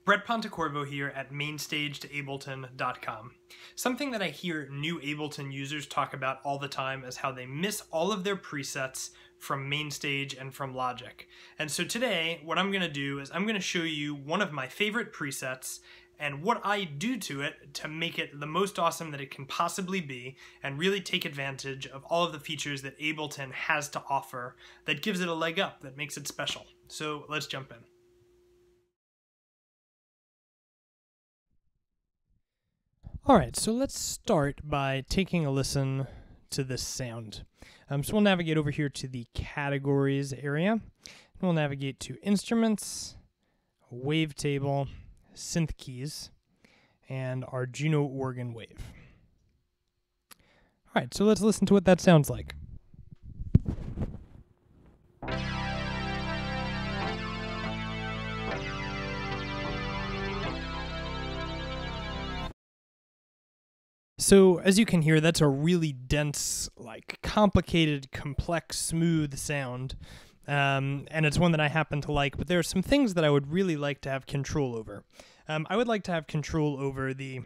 Brett Pontecorvo here at mainstageableton.com. Something that I hear new Ableton users talk about all the time is how they miss all of their presets from Mainstage and from Logic. And so today, what I'm going to do is I'm going to show you one of my favorite presets and what I do to it to make it the most awesome that it can possibly be and really take advantage of all of the features that Ableton has to offer that gives it a leg up, that makes it special. So let's jump in. Alright, so let's start by taking a listen to this sound. So we'll navigate over here to the categories area. And we'll navigate to instruments, wavetable, synth keys, and our Juno organ wave. Alright, so let's listen to what that sounds like. So as you can hear, that's a really dense, complicated, complex, smooth sound. And it's one that I happen to like, but there are some things that I would really like to have control over. I would like to have control over the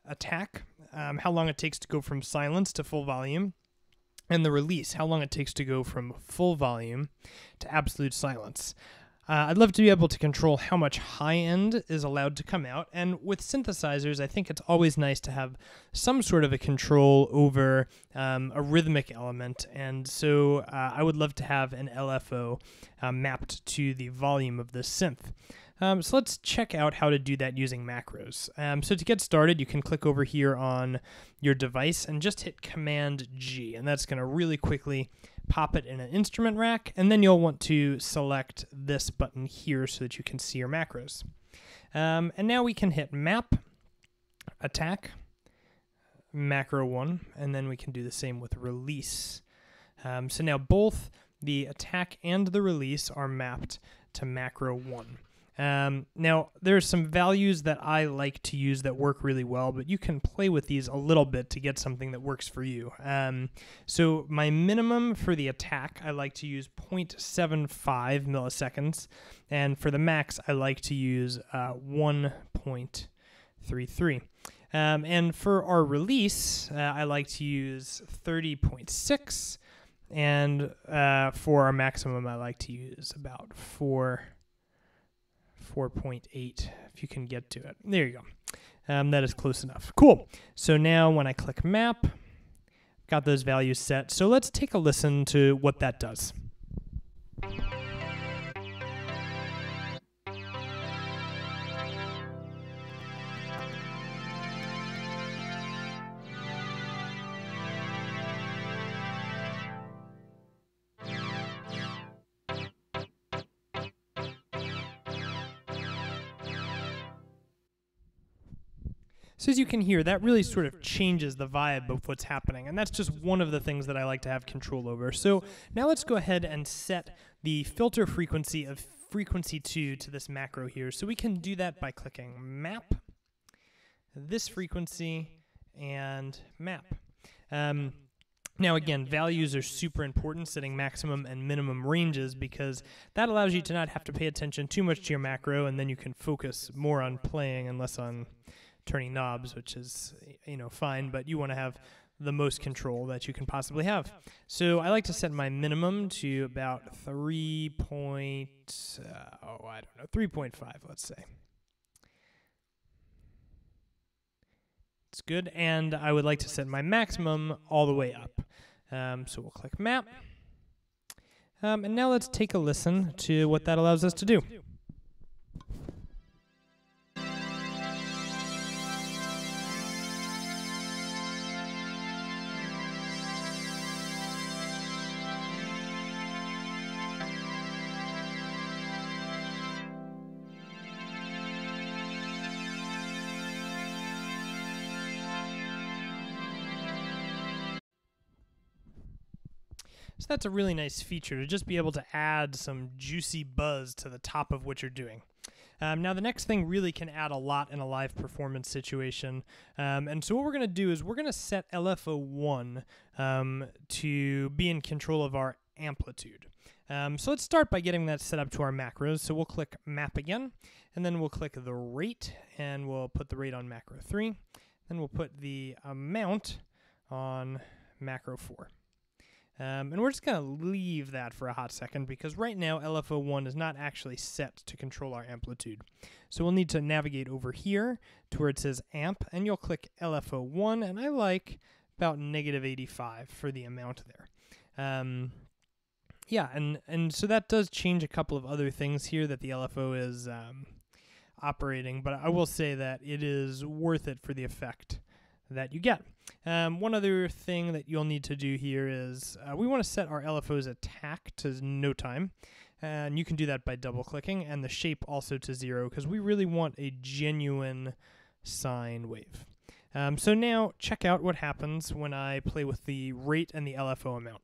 attack, how long it takes to go from silence to full volume, and the release, how long it takes to go from full volume to absolute silence. I'd love to be able to control how much high end is allowed to come out, and with synthesizers, I think it's always nice to have some sort of a control over a rhythmic element, and so I would love to have an LFO mapped to the volume of the synth. So let's check out how to do that using macros. So to get started, you can click over here on your device and just hit Command G, and that's going to really quickly pop it in an instrument rack, and then you'll want to select this button here so that you can see your macros. And now we can hit Map, Attack, Macro 1, and then we can do the same with Release. So now both the attack and the release are mapped to Macro 1. Now, there's some values that I like to use that work really well, but you can play with these a little bit to get something that works for you. So my minimum for the attack, I like to use 0.75 milliseconds, and for the max, I like to use 1.33. And for our release, I like to use 30.6, and for our maximum, I like to use about 4.8 if you can get to it. There you go. That is close enough. Cool. So now when I click Map, got those values set. So let's take a listen to what that does. So as you can hear, that really sort of changes the vibe of what's happening, and that's just one of the things that I like to have control over. So now let's go ahead and set the filter frequency of frequency 2 to this macro here. So we can do that by clicking Map, this frequency, and Map. Now again, values are super important, setting maximum and minimum ranges, because that allows you to not have to pay attention too much to your macro, and then you can focus more on playing and less on turning knobs, which is, fine, but you want to have the most control that you can possibly have. So I like to set my minimum to about 3.5, let's say. It's good, and I would like to set my maximum all the way up. So we'll click Map, and now let's take a listen to what that allows us to do. So that's a really nice feature, to just be able to add some juicy buzz to the top of what you're doing. Now the next thing really can add a lot in a live performance situation. And so what we're going to do is we're going to set LFO1 to be in control of our amplitude. So let's start by getting that set up to our macros. So we'll click Map again, and then we'll click the rate, and we'll put the rate on macro 3. Then we'll put the amount on macro 4. And we're just going to leave that for a hot second because right now LFO1 is not actually set to control our amplitude. So we'll need to navigate over here to where it says amp, and you'll click LFO1, and I like about -85 for the amount there. Yeah, and so that does change a couple of other things here that the LFO is operating, but I will say that it is worth it for the effect that you get. One other thing that you'll need to do here is we want to set our LFO's attack to no time, and you can do that by double-clicking, and the shape also to 0, because we really want a genuine sine wave. So now check out what happens when I play with the rate and the LFO amount.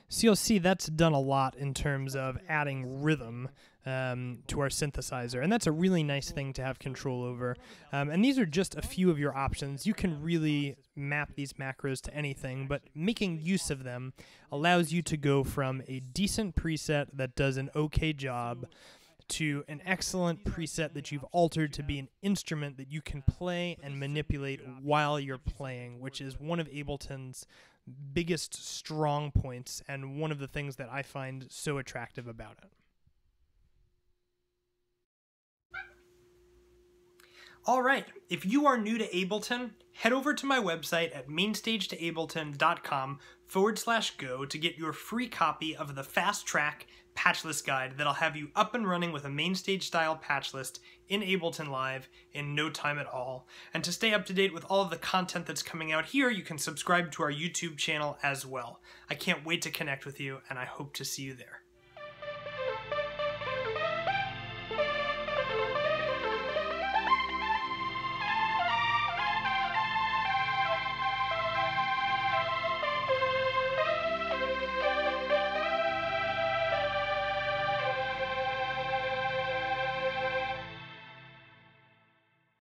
So you'll see that's done a lot in terms of adding rhythm to our synthesizer, and that's a really nice thing to have control over. And these are just a few of your options. You can really map these macros to anything, but making use of them allows you to go from a decent preset that does an okay job to an excellent preset that you've altered to be an instrument that you can play and manipulate while you're playing, which is one of Ableton's biggest strong points and one of the things that I find so attractive about it. All right, if you are new to Ableton, head over to my website at mainstagetoableton.com/go to get your free copy of the Fast Track patch list guide that'll have you up and running with a Mainstage style patch list in Ableton Live in no time at all. And to stay up to date with all of the content that's coming out here, you can subscribe to our YouTube channel as well. I can't wait to connect with you, and I hope to see you there.